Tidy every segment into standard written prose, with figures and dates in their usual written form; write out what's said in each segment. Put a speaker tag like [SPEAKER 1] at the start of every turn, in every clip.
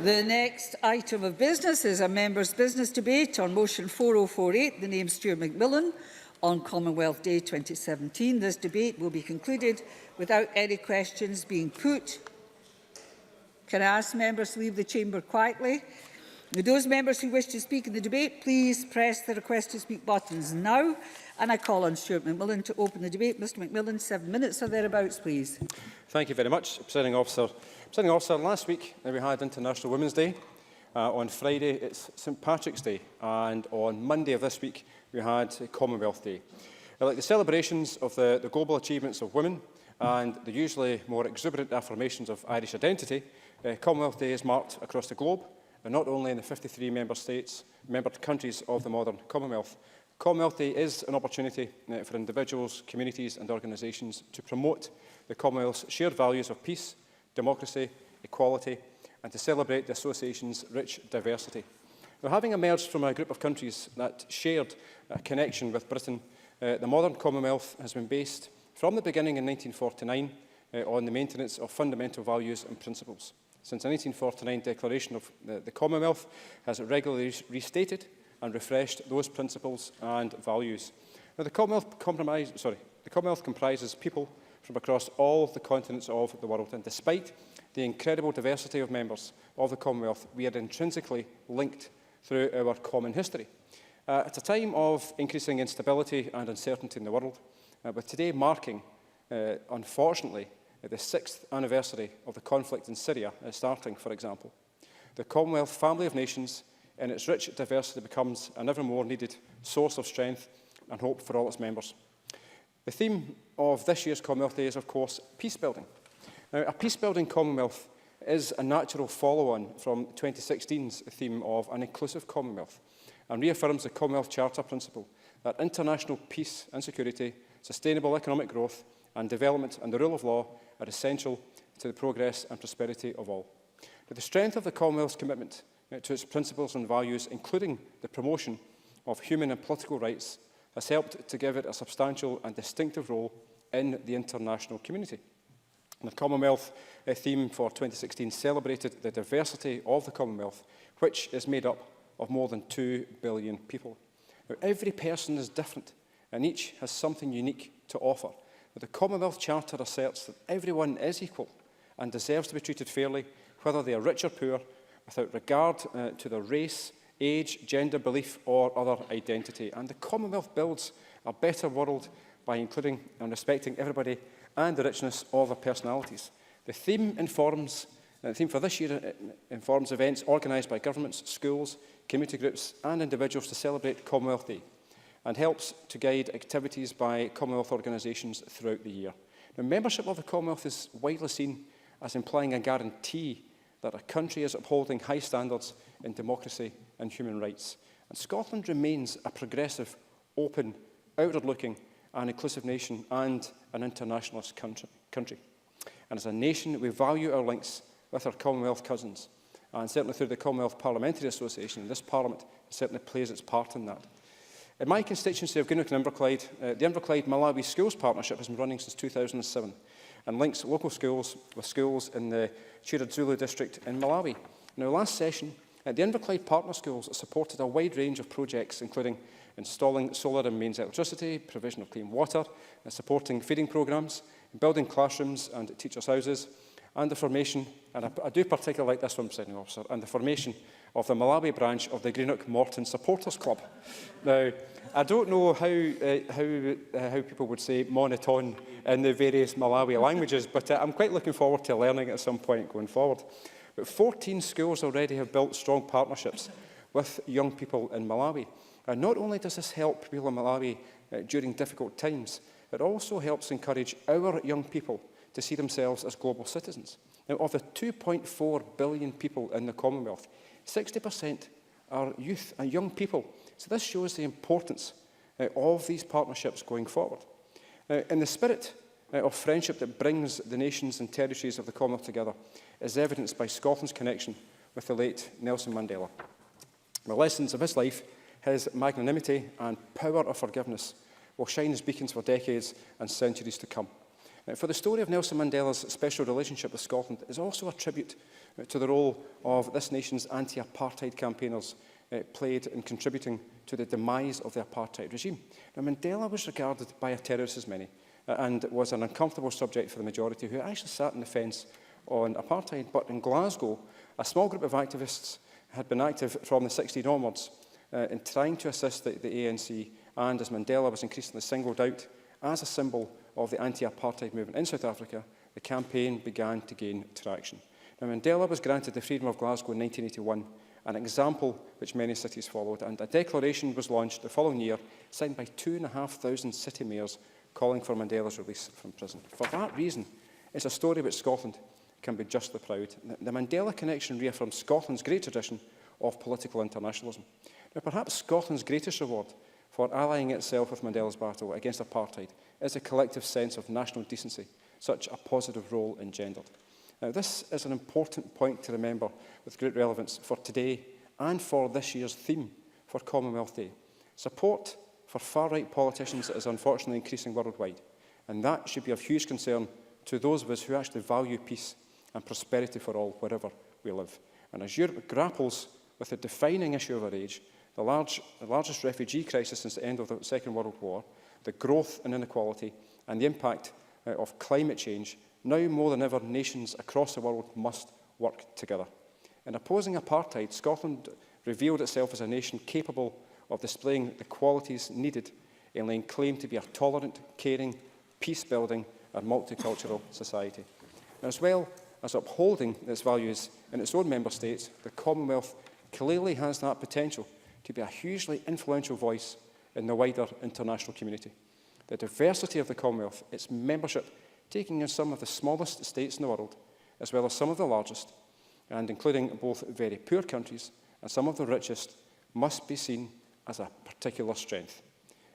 [SPEAKER 1] The next item of business is a members' business debate on motion 4048, the name Stuart McMillan, on Commonwealth Day 2017. This debate will be concluded without any questions being put. Can I ask members to leave the chamber quietly? Those members who wish to speak in the debate, please press the request to speak buttons now. And I call on Stuart McMillan to open the debate. Mr McMillan, 7 minutes or thereabouts, please.
[SPEAKER 2] Thank you very much, Presiding Officer. Presiding Officer, last week we had International Women's Day. On Friday it's St Patrick's Day, and on Monday of this week we had Commonwealth Day. Like the celebrations of the global achievements of women and the usually more exuberant affirmations of Irish identity, Commonwealth Day is marked across the globe, and not only in the 53 member countries of the modern Commonwealth. Commonwealth Day is an opportunity for individuals, communities and organisations to promote the Commonwealth's shared values of peace, democracy, equality, and to celebrate the association's rich diversity. Now, having emerged from a group of countries that shared a connection with Britain, the modern Commonwealth has been based from the beginning in 1949 on the maintenance of fundamental values and principles. Since the 1949 Declaration of the Commonwealth has regularly restated and refreshed those principles and values. Now, the Commonwealth comprises people from across all the continents of the world, and despite the incredible diversity of members of the Commonwealth, we are intrinsically linked through our common history. At a time of increasing instability and uncertainty in the world, with today marking, unfortunately, the 6th anniversary of the conflict in Syria starting, for example, the Commonwealth family of nations in its rich diversity becomes an ever more needed source of strength and hope for all its members. The theme of this year's Commonwealth Day is, of course, peace building. Now, a peace-building Commonwealth is a natural follow-on from 2016's theme of an inclusive Commonwealth and reaffirms the Commonwealth Charter principle that international peace and security, sustainable economic growth and development and the rule of law are essential to the progress and prosperity of all. But the strength of the Commonwealth's commitment to its principles and values, including the promotion of human and political rights, has helped to give it a substantial and distinctive role in the international community. And the Commonwealth theme for 2016 celebrated the diversity of the Commonwealth, which is made up of more than 2 billion people. Now, every person is different, and each has something unique to offer. But the Commonwealth Charter asserts that everyone is equal and deserves to be treated fairly, whether they are rich or poor, without regard to their race, age, gender, belief or other identity. And the Commonwealth builds a better world by including and respecting everybody and the richness of their personalities. The theme for this year informs events organised by governments, schools, community groups and individuals to celebrate Commonwealth Day, and helps to guide activities by Commonwealth organisations throughout the year. Now, membership of the Commonwealth is widely seen as implying a guarantee that a country is upholding high standards in democracy and human rights. And Scotland remains a progressive, open, outward-looking and inclusive nation and an internationalist country. And as a nation, we value our links with our Commonwealth cousins. And certainly through the Commonwealth Parliamentary Association, this Parliament certainly plays its part in that. In my constituency of Greenock and Inverclyde, the Inverclyde-Malawi Schools Partnership has been running since 2007 and links local schools with schools in the Chiradzulu district in Malawi. Now, last session, the Inverclyde Partner Schools supported a wide range of projects, including installing solar and mains electricity, provision of clean water, supporting feeding programmes, building classrooms and teachers' houses, and the formation, and I do particularly like this one, Presiding Officer, and the formation of the Malawi branch of the Greenock Morton Supporters Club. Now, I don't know how people would say monoton in the various Malawi languages, but I'm quite looking forward to learning at some point going forward. But 14 schools already have built strong partnerships with young people in Malawi. And not only does this help people in Malawi during difficult times, it also helps encourage our young people to see themselves as global citizens. Now, of the 2.4 billion people in the Commonwealth, 60% are youth and young people. So this shows the importance of these partnerships going forward. In the spirit of friendship that brings the nations and territories of the Commonwealth together is evidenced by Scotland's connection with the late Nelson Mandela. The lessons of his life, his magnanimity and power of forgiveness will shine as beacons for decades and centuries to come. For the story of Nelson Mandela's special relationship with Scotland is also a tribute to the role of this nation's anti-apartheid campaigners played in contributing to the demise of the apartheid regime. Now, Mandela was regarded by a terrorist as many, and was an uncomfortable subject for the majority who actually sat on the fence on apartheid. But in Glasgow, a small group of activists had been active from the 60s onwards in trying to assist the ANC, and as Mandela was increasingly singled out as a symbol of the anti-apartheid movement in South Africa, the campaign began to gain traction. Now, Mandela was granted the freedom of Glasgow in 1981, an example which many cities followed, and a declaration was launched the following year, signed by 2,500 city mayors calling for Mandela's release from prison. For that reason, it's a story which Scotland can be justly proud. The Mandela connection reaffirms Scotland's great tradition of political internationalism. Now, perhaps Scotland's greatest reward for allying itself with Mandela's battle against apartheid is a collective sense of national decency such a positive role engendered. Now, this is an important point to remember with great relevance for today and for this year's theme for Commonwealth Day. Support for far-right politicians is unfortunately increasing worldwide, and that should be of huge concern to those of us who actually value peace and prosperity for all, wherever we live. And as Europe grapples with the defining issue of our age, the largest refugee crisis since the end of the Second World War, the growth in inequality, and the impact of climate change, now more than ever, nations across the world must work together. In opposing apartheid, Scotland revealed itself as a nation capable of displaying the qualities needed in laying claim to be a tolerant, caring, peace-building and multicultural society. And as well as upholding its values in its own member states, the Commonwealth clearly has that potential to be a hugely influential voice in the wider international community. The diversity of the Commonwealth, its membership taking in some of the smallest states in the world, as well as some of the largest, and including both very poor countries and some of the richest, must be seen as a particular strength.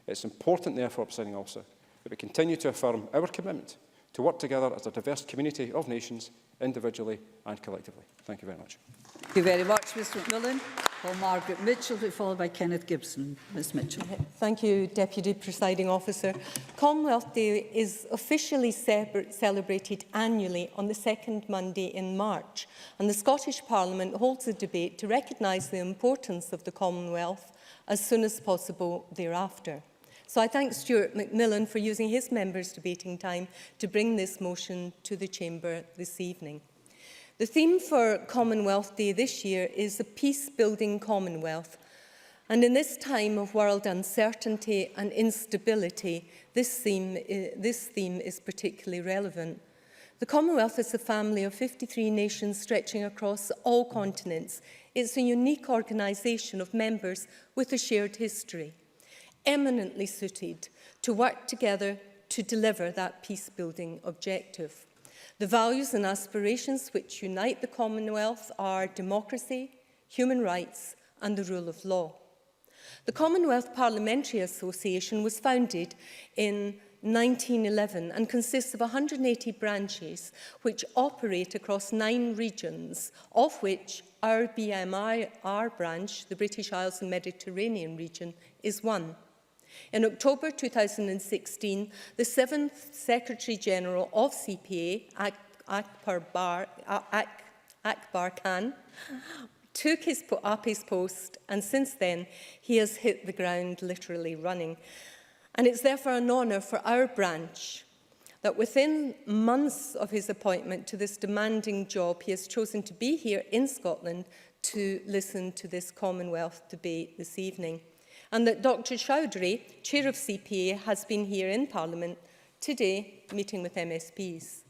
[SPEAKER 2] It's important, therefore, Presiding Officer, that we continue to affirm our commitment to work together as a diverse community of nations, individually and collectively. Thank you very much.
[SPEAKER 1] Thank you very much, Mr Macmillan. Well, Margaret Mitchell, to be followed by Kenneth Gibson. Ms Mitchell.
[SPEAKER 3] Thank you, Deputy Presiding Officer. Commonwealth Day is officially celebrated annually on the second Monday in March, and the Scottish Parliament holds a debate to recognise the importance of the Commonwealth as soon as possible thereafter. So I thank Stuart Macmillan for using his members' debating time to bring this motion to the Chamber this evening. The theme for Commonwealth Day this year is a peace-building Commonwealth. And in this time of world uncertainty and instability, this theme is particularly relevant. The Commonwealth is a family of 53 nations stretching across all continents. It's a unique organisation of members with a shared history, eminently suited to work together to deliver that peace-building objective. The values and aspirations which unite the Commonwealth are democracy, human rights and the rule of law. The Commonwealth Parliamentary Association was founded in 1911 and consists of 180 branches which operate across 9 regions, of which our BMIR branch, the British Isles and Mediterranean region, is one. In October 2016, the 7th Secretary-General of CPA, Akbar Khan, took up his post, and since then he has hit the ground literally running. And it's therefore an honour for our branch that within months of his appointment to this demanding job, he has chosen to be here in Scotland to listen to this Commonwealth debate this evening. And that Dr Chowdhury, Chair of CPA, has been here in Parliament today meeting with MSPs.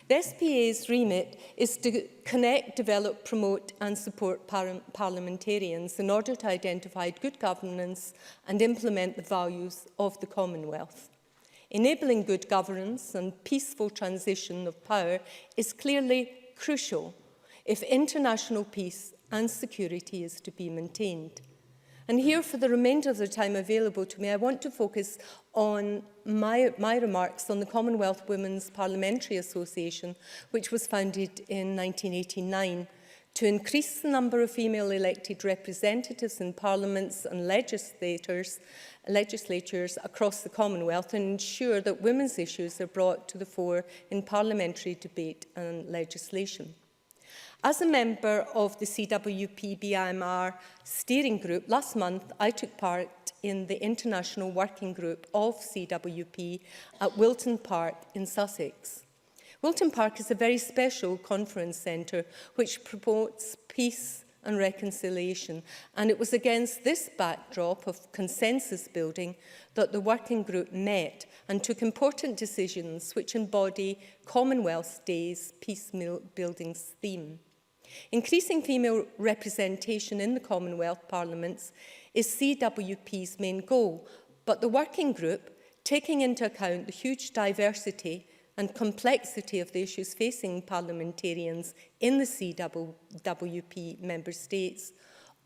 [SPEAKER 3] The SPA's remit is to connect, develop, promote and support parliamentarians in order to identify good governance and implement the values of the Commonwealth. Enabling good governance and peaceful transition of power is clearly crucial if international peace and security is to be maintained. And here, for the remainder of the time available to me, I want to focus on my remarks on the Commonwealth Women's Parliamentary Association, which was founded in 1989 to increase the number of female elected representatives in parliaments and legislatures across the Commonwealth, and ensure that women's issues are brought to the fore in parliamentary debate and legislation. As a member of the CWP BIMR steering group, last month I took part in the International Working Group of CWP at Wilton Park in Sussex. Wilton Park is a very special conference centre which promotes peace and reconciliation, and it was against this backdrop of consensus building that the working group met and took important decisions which embody Commonwealth Day's peace building theme. Increasing female representation in the Commonwealth parliaments is CWP's main goal, but the working group, taking into account the huge diversity and complexity of the issues facing parliamentarians in the CWP member states,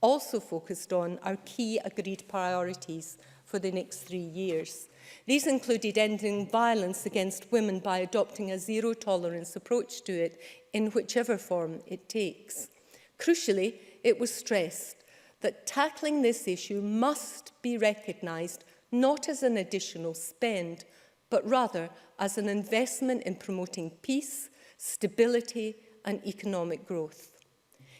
[SPEAKER 3] also focused on our key agreed priorities for the next 3 years. These included ending violence against women by adopting a zero-tolerance approach to it in whichever form it takes. Crucially, it was stressed that tackling this issue must be recognised not as an additional spend, but rather as an investment in promoting peace, stability and economic growth.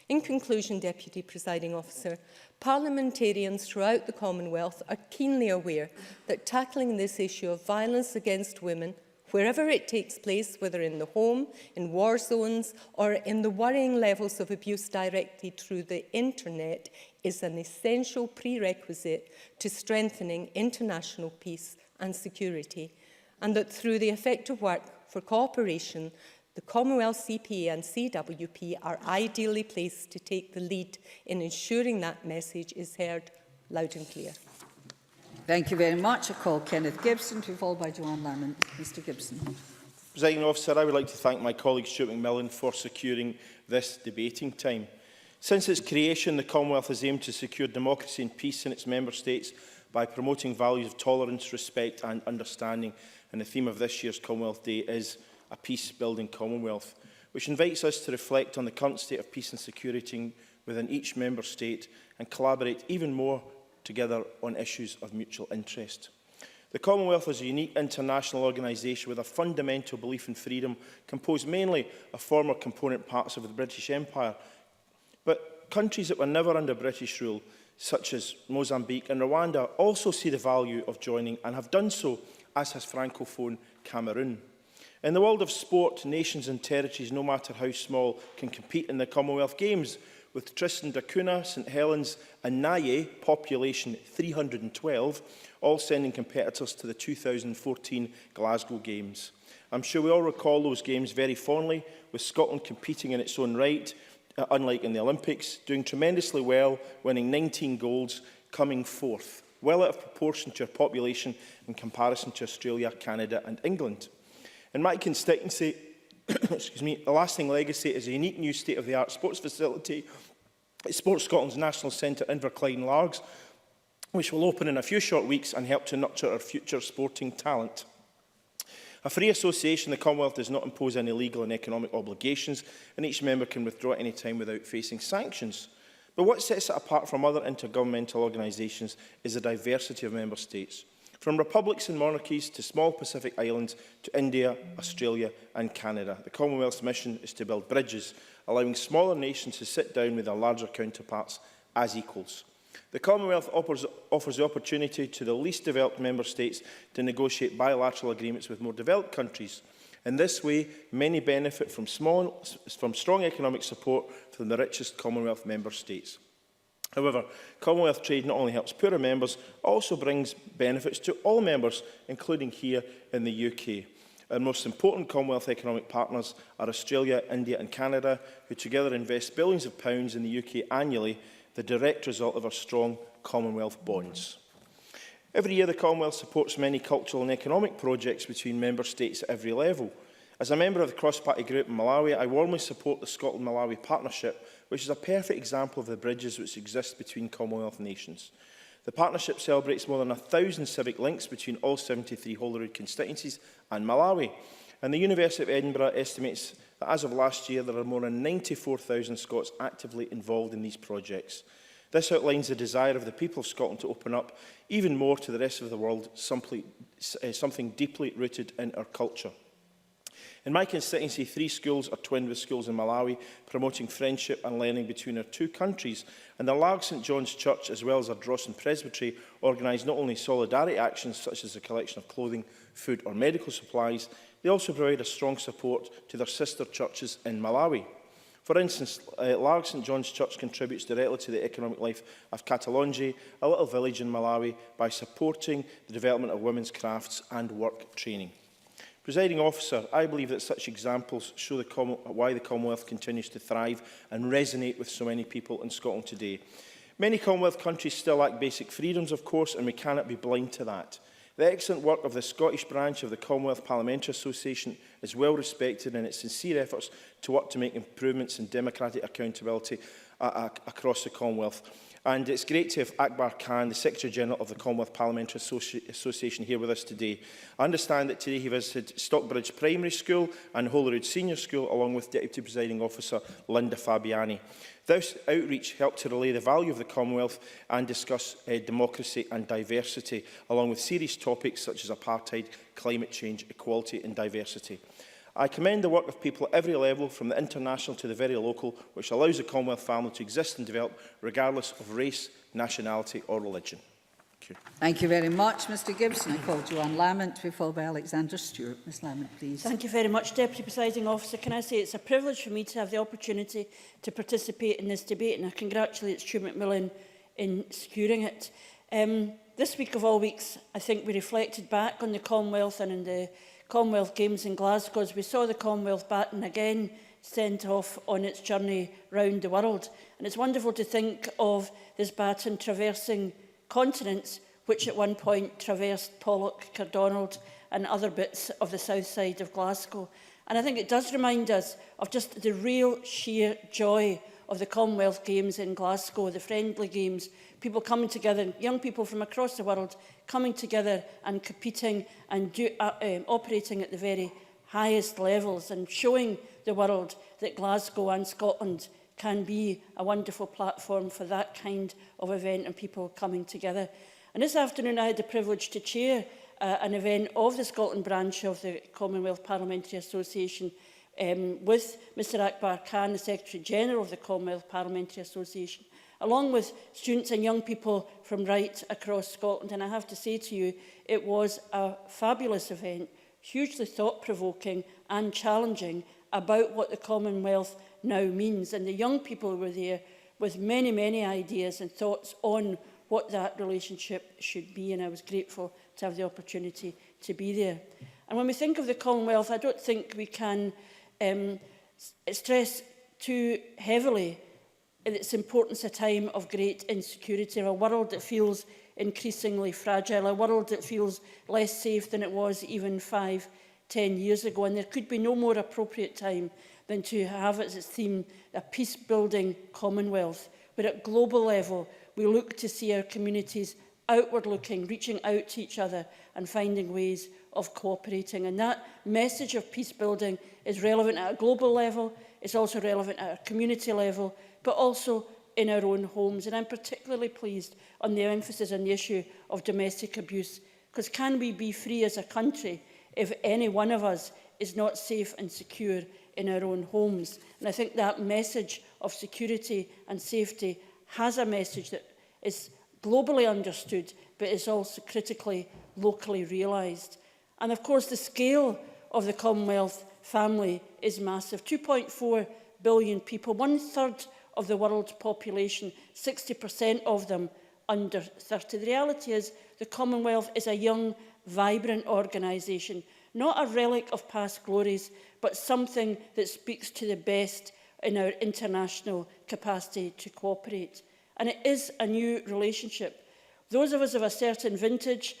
[SPEAKER 3] In conclusion, Deputy Presiding Officer, parliamentarians throughout the Commonwealth are keenly aware that tackling this issue of violence against women, wherever it takes place, whether in the home, in war zones or in the worrying levels of abuse directed through the internet, is an essential prerequisite to strengthening international peace and security, and that through the effective work for cooperation, the Commonwealth CPA and CWP are ideally placed to take the lead in ensuring that message is heard loud and clear.
[SPEAKER 1] Thank you very much. I call Kenneth Gibson, to be followed by Joanne Lamont. Mr Gibson.
[SPEAKER 4] Presiding Officer, I would like to thank my colleague Stuart McMillan for securing this debating time. Since its creation, the Commonwealth has aimed to secure democracy and peace in its member states by promoting values of tolerance, respect and understanding. And the theme of this year's Commonwealth Day is a peace-building Commonwealth, which invites us to reflect on the current state of peace and security within each member state and collaborate even more together on issues of mutual interest. The Commonwealth is a unique international organisation with a fundamental belief in freedom, composed mainly of former component parts of the British Empire. But countries that were never under British rule, such as Mozambique and Rwanda, also see the value of joining and have done so, as has Francophone Cameroon. In the world of sport, nations and territories, no matter how small, can compete in the Commonwealth Games, with Tristan da Cunha, St Helens and Naye, population 312, all sending competitors to the 2014 Glasgow Games. I'm sure we all recall those games very fondly, with Scotland competing in its own right, unlike in the Olympics, doing tremendously well, winning 19 golds, coming fourth, well out of proportion to our population in comparison to Australia, Canada and England. In my constituency, the lasting legacy is a unique new state-of-the-art sports facility at Sports Scotland's National Centre in Inverclyde Largs, which will open in a few short weeks and help to nurture our future sporting talent. A free association, the Commonwealth does not impose any legal and economic obligations, and each member can withdraw at any time without facing sanctions. But what sets it apart from other intergovernmental organisations is the diversity of member states. From republics and monarchies to small Pacific islands to India, Australia and Canada, the Commonwealth's mission is to build bridges, allowing smaller nations to sit down with their larger counterparts as equals. The Commonwealth offers the opportunity to the least developed member states to negotiate bilateral agreements with more developed countries. In this way, many benefit from strong economic support from the richest Commonwealth member states. However, Commonwealth trade not only helps poorer members, also brings benefits to all members, including here in the UK. Our most important Commonwealth economic partners are Australia, India and Canada, who together invest billions of pounds in the UK annually, the direct result of our strong Commonwealth bonds. Every year, the Commonwealth supports many cultural and economic projects between member states at every level. As a member of the cross-party group in Malawi, I warmly support the Scotland-Malawi partnership, which is a perfect example of the bridges which exist between Commonwealth nations. The partnership celebrates more than 1,000 civic links between all 73 Holyrood constituencies and Malawi, and the University of Edinburgh estimates that as of last year there are more than 94,000 Scots actively involved in these projects. This outlines the desire of the people of Scotland to open up even more to the rest of the world, something deeply rooted in our culture. In my constituency, 3 schools are twinned with schools in Malawi, promoting friendship and learning between our 2 countries. And the Larg St John's Church, as well as our Drossen Presbytery, organise not only solidarity actions such as the collection of clothing, food or medical supplies, they also provide a strong support to their sister churches in Malawi. For instance, Larg St John's Church contributes directly to the economic life of Katalonji, a little village in Malawi, by supporting the development of women's crafts and work training. Presiding Officer, I believe that such examples show why the Commonwealth continues to thrive and resonate with so many people in Scotland today. Many Commonwealth countries still lack basic freedoms, of course, and we cannot be blind to that. The excellent work of the Scottish branch of the Commonwealth Parliamentary Association is well respected in its sincere efforts to work to make improvements in democratic accountability across the Commonwealth. And it's great to have Akbar Khan, the Secretary-General of the Commonwealth Parliamentary Association, here with us today. I understand that today he visited Stockbridge Primary School and Holyrood Senior School, along with Deputy Presiding Officer Linda Fabiani. This outreach helped to relay the value of the Commonwealth and discuss democracy and diversity, along with serious topics such as apartheid, climate change, equality and diversity. I commend the work of people at every level, from the international to the very local, which allows the Commonwealth family to exist and develop regardless of race, nationality or religion. Thank you.
[SPEAKER 1] Thank you very much, Mr Gibson. I call Joanne Lamont to be followed by Alexander Stewart. Ms Lamont, please.
[SPEAKER 5] Thank you very much, Deputy Presiding Officer. Can I say it's a privilege for me to have the opportunity to participate in this debate, and I congratulate Stuart McMillan in securing it. This week of all weeks, I think we reflected back on the Commonwealth and in the Commonwealth Games in Glasgow as we saw the Commonwealth baton again sent off on its journey round the world. And it's wonderful to think of this baton traversing continents which at one point traversed Pollock, Cardonald and other bits of the south side of Glasgow. And I think it does remind us of just the real sheer joy of the Commonwealth Games in Glasgow, the friendly games, people coming together, young people from across the world coming together and competing and operating at the very highest levels and showing the world that Glasgow and Scotland can be a wonderful platform for that kind of event and people coming together. And this afternoon I had the privilege to chair an event of the Scotland branch of the Commonwealth Parliamentary Association with Mr Akbar Khan, the Secretary-General of the Commonwealth Parliamentary Association, along with students and young people from right across Scotland. And I have to say to you, it was a fabulous event, hugely thought-provoking and challenging about what the Commonwealth now means. And the young people were there with many, many ideas and thoughts on what that relationship should be. And I was grateful to have the opportunity to be there. And when we think of the Commonwealth, I don't think we can stress too heavily its importance at a time of great insecurity, a world that feels increasingly fragile, a world that feels less safe than it was even 5-10 years ago. And there could be no more appropriate time than to have as its theme a peace-building Commonwealth, where at global level we look to see our communities outward-looking, reaching out to each other and finding ways of cooperating. And that message of peace-building is relevant at a global level, it's also relevant at a community level, but also in our own homes. And I'm particularly pleased on the emphasis on the issue of domestic abuse, because can we be free as a country if any one of us is not safe and secure in our own homes? And I think that message of security and safety has a message that is globally understood, but is also critically locally realised. And of course, the scale of the Commonwealth family is massive. 2.4 billion people, 1/3 of the world's population, 60% of them under 30. The reality is the Commonwealth is a young, vibrant organisation, not a relic of past glories, but something that speaks to the best in our international capacity to cooperate. And it is a new relationship. Those of us of a certain vintage,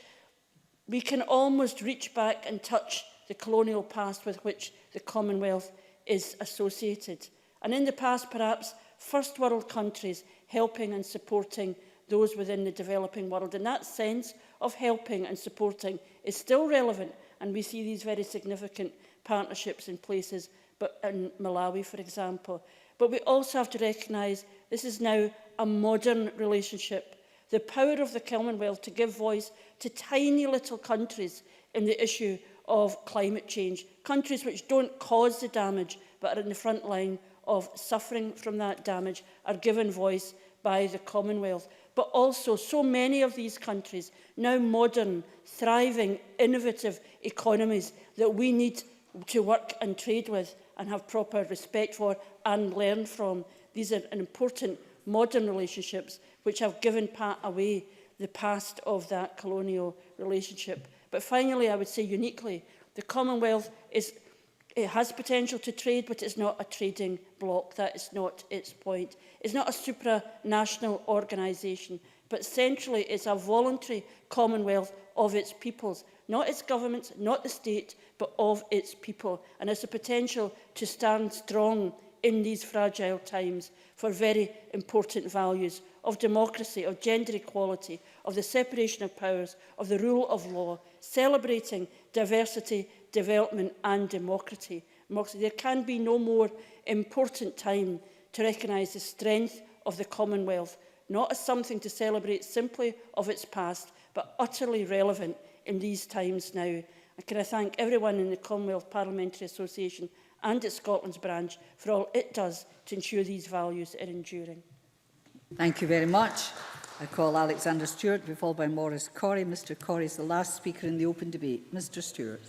[SPEAKER 5] we can almost reach back and touch the colonial past with which the Commonwealth is associated. And in the past, perhaps, first world countries helping and supporting those within the developing world. And that sense of helping and supporting is still relevant, and we see these very significant partnerships in places but in Malawi, for example. But we also have to recognise this is now a modern relationship. The power of the Commonwealth to give voice to tiny little countries in the issue of climate change, countries which don't cause the damage but are in the front line of suffering from that damage, are given voice by the Commonwealth. But also so many of these countries, now modern, thriving, innovative economies that we need to work and trade with and have proper respect for and learn from. These are important modern relationships which have given away the past of that colonial relationship. But finally, I would say uniquely, the Commonwealth it has potential to trade, but it's not a trading bloc. That is not its point. It's not a supranational organisation, but centrally it's a voluntary Commonwealth of its peoples, not its governments, not the state, but of its people, and has the potential to stand strong in these fragile times for very important values of democracy, of gender equality, of the separation of powers, of the rule of law, celebrating diversity, development and democracy. There can be no more important time to recognise the strength of the Commonwealth, not as something to celebrate simply of its past, but utterly relevant in these times now. And can I thank everyone in the Commonwealth Parliamentary Association and its Scotland's branch for all it does to ensure these values are enduring.
[SPEAKER 1] Thank you very much. I call Alexander Stewart, to be followed by Maurice Corrie. Mr Corrie is the last speaker in the open debate. Mr Stewart.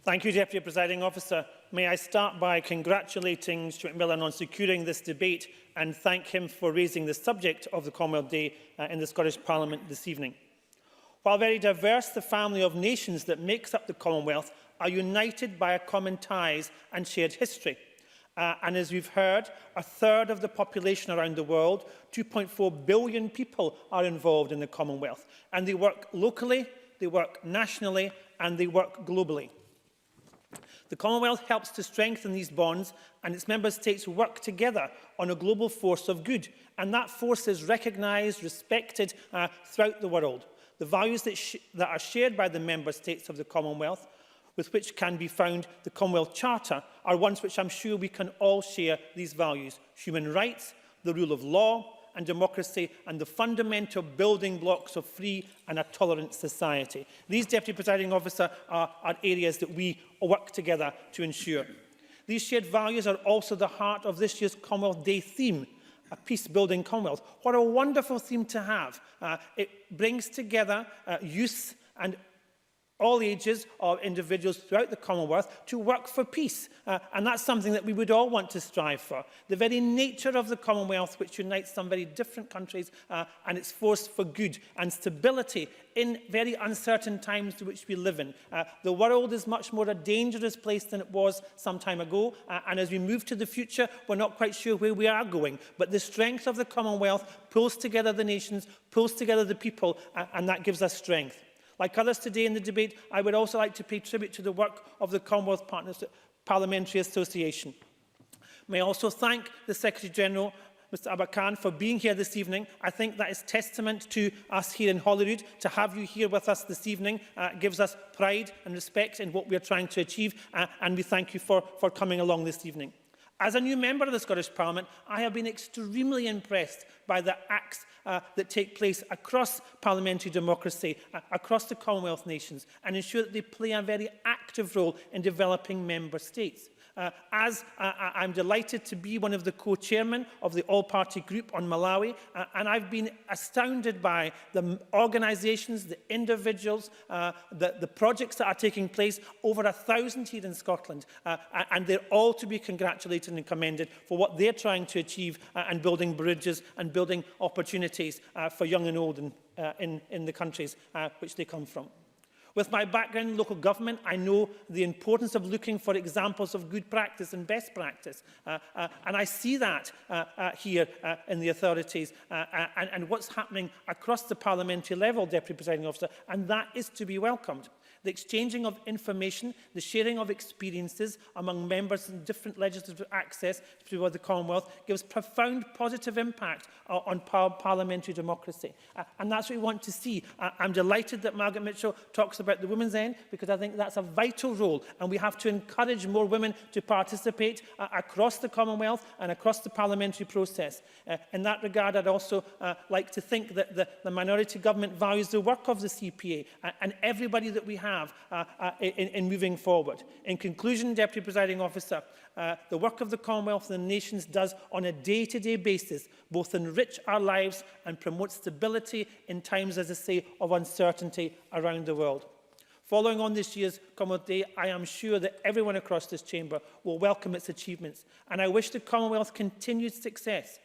[SPEAKER 6] Thank you, Deputy Presiding Officer. May I start by congratulating Stuart Millen on securing this debate and thank him for raising the subject of the Commonwealth Day in the Scottish Parliament this evening. While very diverse, the family of nations that makes up the Commonwealth are united by a common ties and shared history. And as we've heard, a third of the population around the world, 2.4 billion people, are involved in the Commonwealth. And they work locally, they work nationally, and they work globally. The Commonwealth helps to strengthen these bonds, and its member states work together on a global force of good. And that force is recognised, respected throughout the world. The values that are shared by the member states of the Commonwealth, with which can be found the Commonwealth Charter, are ones which I'm sure we can all share these values: human rights, the rule of law and democracy, and the fundamental building blocks of free and a tolerant society. These, Deputy Presiding Officer, are areas that we work together to ensure. These shared values are also the heart of this year's Commonwealth Day theme, a peace-building Commonwealth. What a wonderful theme to have. It brings together youth and all ages of individuals throughout the Commonwealth to work for peace. And that's something that we would all want to strive for. The very nature of the Commonwealth, which unites some very different countries, and its force for good and stability in very uncertain times to which we live in. The world is much more a dangerous place than it was some time ago. And as we move to the future, we're not quite sure where we are going. But the strength of the Commonwealth pulls together the nations, pulls together the people, and that gives us strength. Like others today in the debate, I would also like to pay tribute to the work of the Commonwealth Parliamentary Association. May I also thank the Secretary-General, Mr Abba Khan, for being here this evening. I think that is testament to us here in Holyrood. To have you here with us this evening gives us pride and respect in what we are trying to achieve, and we thank you for coming along this evening. As a new member of the Scottish Parliament, I have been extremely impressed by the acts that take place across parliamentary democracy, across the Commonwealth nations, and ensure that they play a very active role in developing member states. I'm delighted to be one of the co-chairmen of the all-party group on Malawi, and I've been astounded by the organisations, the individuals, the projects that are taking place, over 1,000 here in Scotland, and they're all to be congratulated and commended for what they're trying to achieve and building bridges and building opportunities for young and old in the countries which they come from. With my background in local government, I know the importance of looking for examples of good practice and best practice. And I see that here in the authorities and what's happening across the parliamentary level, Deputy Presiding Officer, and that is to be welcomed. The exchanging of information, the sharing of experiences among members and different legislative access to the Commonwealth gives profound positive impact on parliamentary democracy. And that's what we want to see. I'm delighted that Margaret Mitchell talks about the women's end, because I think that's a vital role, and we have to encourage more women to participate across the Commonwealth and across the parliamentary process. In that regard, I'd also like to think that the minority government values the work of the CPA and everybody that we have in moving forward. In conclusion, Deputy Presiding Officer, the work of the Commonwealth and the nations does on a day-to-day basis both enrich our lives and promote stability in times, as I say, of uncertainty around the world. Following on this year's Commonwealth Day, I am sure that everyone across this chamber will welcome its achievements, and I wish the Commonwealth continued success.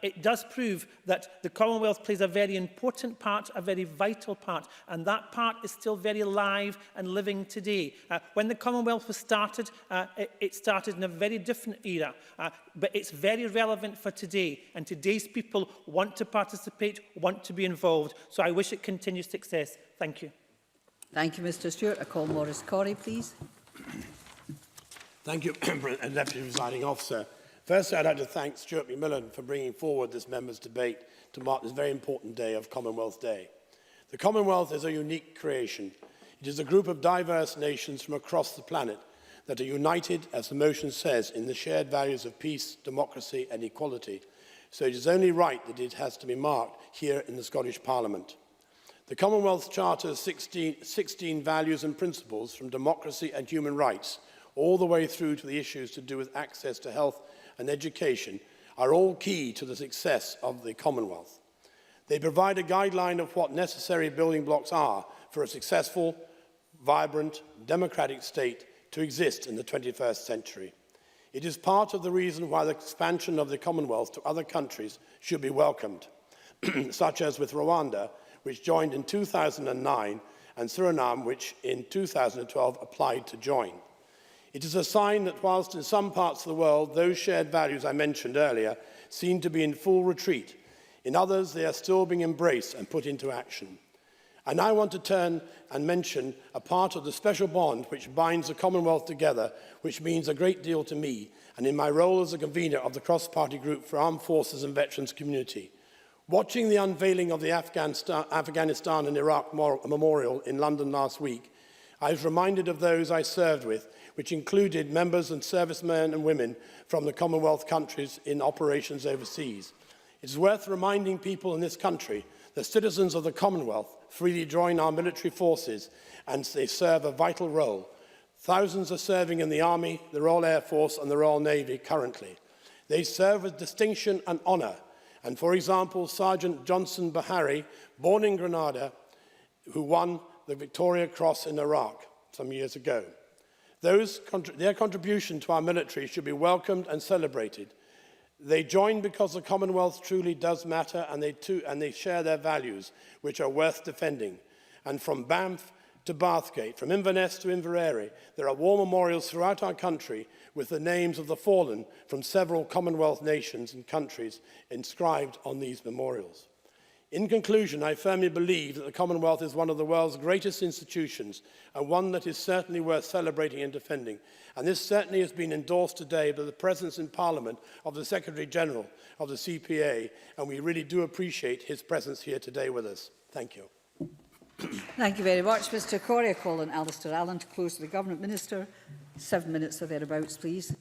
[SPEAKER 6] It does prove that the Commonwealth plays a very important part, a very vital part, and that part is still very live and living today. When the Commonwealth was started, it started in a very different era, but it's very relevant for today, and today's people want to participate, want to be involved, so I wish it continued success. Thank you.
[SPEAKER 1] Thank you, Mr Stewart. I call Maurice Corrie, please.
[SPEAKER 7] Thank you, Deputy Presiding Officer. Firstly, I'd like to thank Stuart McMillan for bringing forward this members' debate to mark this very important day of Commonwealth Day. The Commonwealth is a unique creation. It is a group of diverse nations from across the planet that are united, as the motion says, in the shared values of peace, democracy and equality. So it is only right that it has to be marked here in the Scottish Parliament. The Commonwealth Charter's 16 values and principles, from democracy and human rights all the way through to the issues to do with access to health and education, are all key to the success of the Commonwealth. They provide a guideline of what necessary building blocks are for a successful, vibrant, democratic state to exist in the 21st century. It is part of the reason why the expansion of the Commonwealth to other countries should be welcomed, such as with Rwanda, which joined in 2009, and Suriname, which in 2012 applied to join. It is a sign that whilst in some parts of the world those shared values I mentioned earlier seem to be in full retreat, in others they are still being embraced and put into action. I now want to turn and mention a part of the special bond which binds the Commonwealth together, which means a great deal to me, and in my role as a convener of the cross-party group for Armed Forces and Veterans Community. Watching the unveiling of the Afghanistan and Iraq Memorial in London last week, I was reminded of those I served with, which included members and servicemen and women from the Commonwealth countries in operations overseas. It is worth reminding people in this country that citizens of the Commonwealth freely join our military forces and they serve a vital role. Thousands are serving in the Army, the Royal Air Force and the Royal Navy currently. They serve with distinction and honour. And for example, Sergeant Johnson Bahari, born in Grenada, who won the Victoria Cross in Iraq some years ago. Their contribution to our military should be welcomed and celebrated. They join because the Commonwealth truly does matter, and they share their values, which are worth defending. And from Banff to Bathgate, from Inverness to Inverary, there are war memorials throughout our country with the names of the fallen from several Commonwealth nations and countries inscribed on these memorials. In conclusion, I firmly believe that the Commonwealth is one of the world's greatest institutions and one that is certainly worth celebrating and defending. And this certainly has been endorsed today by the presence in Parliament of the Secretary-General of the CPA, and we really do appreciate his presence here today with us. Thank you.
[SPEAKER 1] Thank you very much, Mr Corrie. I call on Alistair Allen to close to the Government Minister. 7 minutes or thereabouts, please.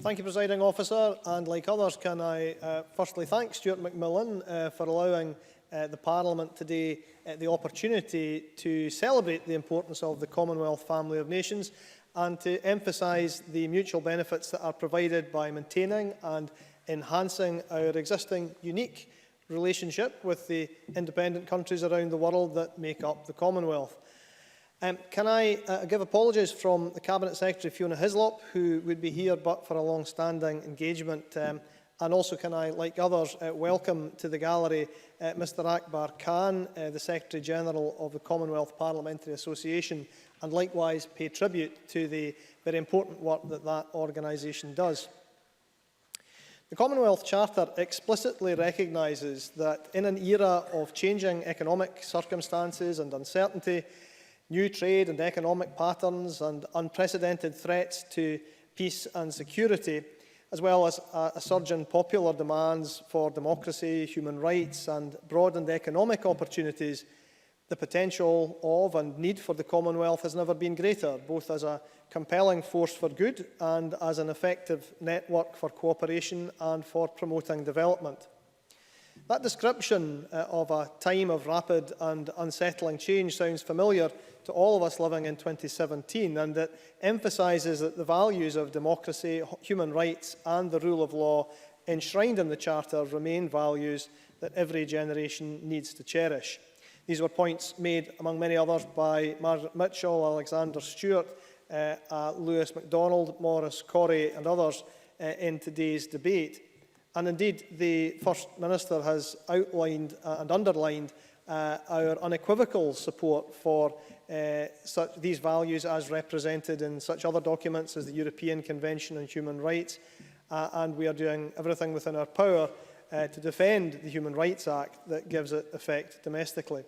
[SPEAKER 8] Thank you, Presiding Officer, and like others, can I firstly thank Stuart McMillan for allowing the Parliament today the opportunity to celebrate the importance of the Commonwealth family of nations and to emphasise the mutual benefits that are provided by maintaining and enhancing our existing unique relationship with the independent countries around the world that make up the Commonwealth. Can I give apologies from the Cabinet Secretary Fiona Hislop, who would be here but for a long-standing engagement, and also can I, like others, welcome to the gallery Mr Akbar Khan, the Secretary-General of the Commonwealth Parliamentary Association, and likewise pay tribute to the very important work that that organisation does. The Commonwealth Charter explicitly recognises that in an era of changing economic circumstances and uncertainty, new trade and economic patterns and unprecedented threats to peace and security, as well as a surge in popular demands for democracy, human rights and broadened economic opportunities, the potential of and need for the Commonwealth has never been greater, both as a compelling force for good and as an effective network for cooperation and for promoting development. That description of a time of rapid and unsettling change sounds familiar to all of us living in 2017, and it emphasises that the values of democracy, human rights and the rule of law enshrined in the Charter remain values that every generation needs to cherish. These were points made, among many others, by Margaret Mitchell, Alexander Stewart, Lewis MacDonald, Maurice Corrie and others in today's debate. And indeed, the First Minister has outlined and underlined our unequivocal support for these values as represented in such other documents as the European Convention on Human Rights, and we are doing everything within our power to defend the Human Rights Act that gives it effect domestically.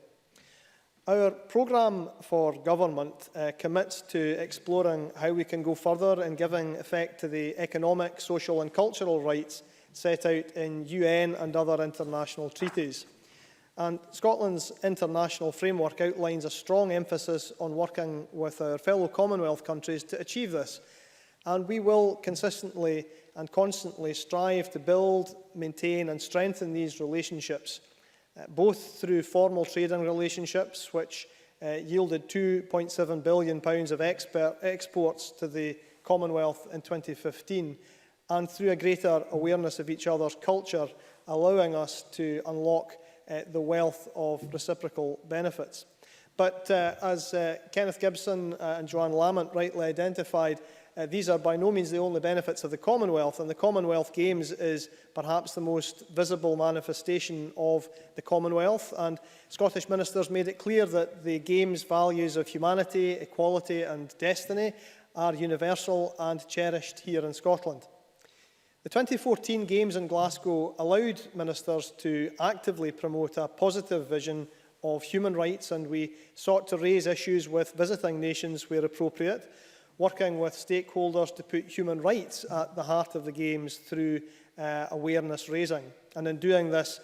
[SPEAKER 8] Our programme for government commits to exploring how we can go further in giving effect to the economic, social and cultural rights set out in UN and other international treaties. And Scotland's international framework outlines a strong emphasis on working with our fellow Commonwealth countries to achieve this. And we will consistently and constantly strive to build, maintain and strengthen these relationships, both through formal trading relationships, which yielded £2.7 billion of exports to the Commonwealth in 2015, and through a greater awareness of each other's culture, allowing us to unlock the wealth of reciprocal benefits. But as Kenneth Gibson and Joanne Lamont rightly identified, these are by no means the only benefits of the Commonwealth, and the Commonwealth Games is perhaps the most visible manifestation of the Commonwealth, and Scottish ministers made it clear that the Games' values of humanity, equality and destiny are universal and cherished here in Scotland. The 2014 Games in Glasgow allowed ministers to actively promote a positive vision of human rights, and we sought to raise issues with visiting nations where appropriate, working with stakeholders to put human rights at the heart of the Games through awareness raising. And in doing this,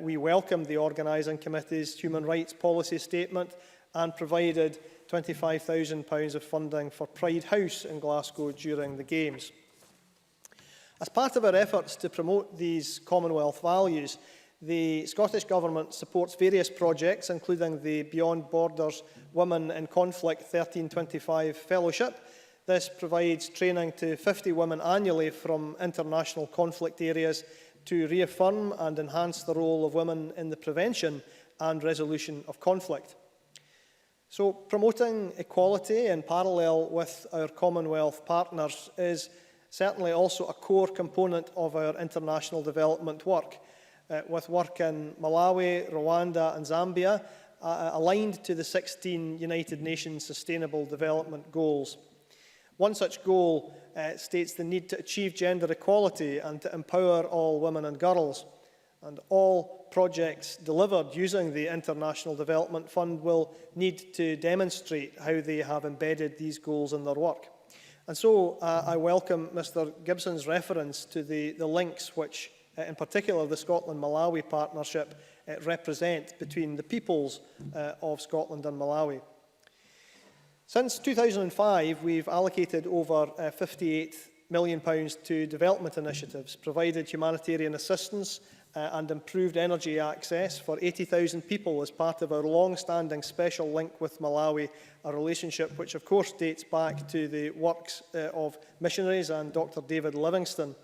[SPEAKER 8] we welcomed the organising committee's human rights policy statement and provided £25,000 of funding for Pride House in Glasgow during the Games. As part of our efforts to promote these Commonwealth values, the Scottish Government supports various projects, including the Beyond Borders Women in Conflict 1325 Fellowship. This provides training to 50 women annually from international conflict areas to reaffirm and enhance the role of women in the prevention and resolution of conflict. So, promoting equality in parallel with our Commonwealth partners is certainly also a core component of our international development work, with work in Malawi, Rwanda and Zambia aligned to the 16 United Nations Sustainable Development Goals. One such goal states the need to achieve gender equality and to empower all women and girls. And all projects delivered using the International Development Fund will need to demonstrate how they have embedded these goals in their work. And so I welcome Mr Gibson's reference to the links which, in particular, the Scotland-Malawi partnership represent between the peoples of Scotland and Malawi. Since 2005, we've allocated over £58 million to development initiatives, provided humanitarian assistance and improved energy access for 80,000 people as part of our long-standing special link with Malawi, a relationship which of course dates back to the works of missionaries and Dr David Livingstone,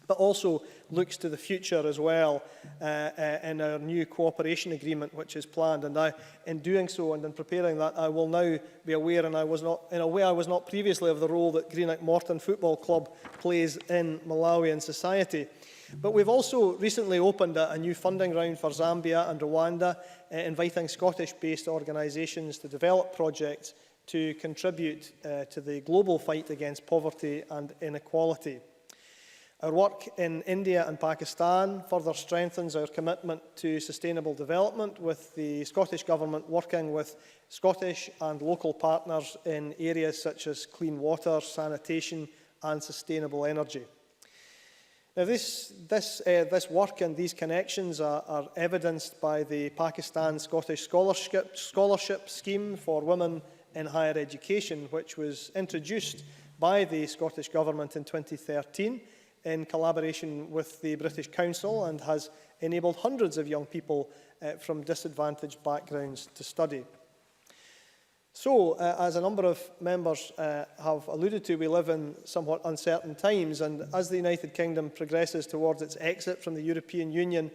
[SPEAKER 8] but also looks to the future as well in our new cooperation agreement which is planned. And in doing so and in preparing that, I will now be aware, and I was not previously, of the role that Greenock Morton Football Club plays in Malawian society. But we've also recently opened a new funding round for Zambia and Rwanda, inviting Scottish-based organisations to develop projects to contribute to the global fight against poverty and inequality. Our work in India and Pakistan further strengthens our commitment to sustainable development, with the Scottish Government working with Scottish and local partners in areas such as clean water, sanitation and sustainable energy. Now, this work and these connections are evidenced by the Pakistan-Scottish Scholarship Scheme for Women in Higher Education, which was introduced by the Scottish Government in 2013 in collaboration with the British Council, and has enabled hundreds of young people from disadvantaged backgrounds to study. So, as a number of members have alluded to, we live in somewhat uncertain times, and as the United Kingdom progresses towards its exit from the European Union,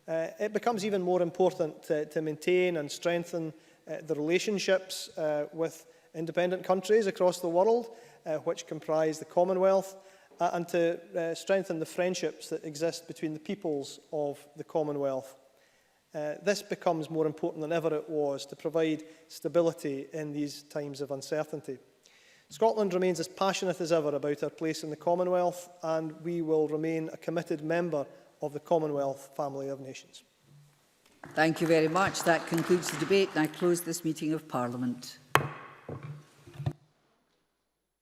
[SPEAKER 8] it becomes even more important to maintain and strengthen the relationships with independent countries across the world, which comprise the Commonwealth, and to strengthen the friendships that exist between the peoples of the Commonwealth. This becomes more important than ever it was to provide stability in these times of uncertainty. Scotland remains as passionate as ever about our place in the Commonwealth, and we will remain a committed member of the Commonwealth family of nations.
[SPEAKER 1] Thank you very much. That concludes the debate, and I close this meeting of Parliament.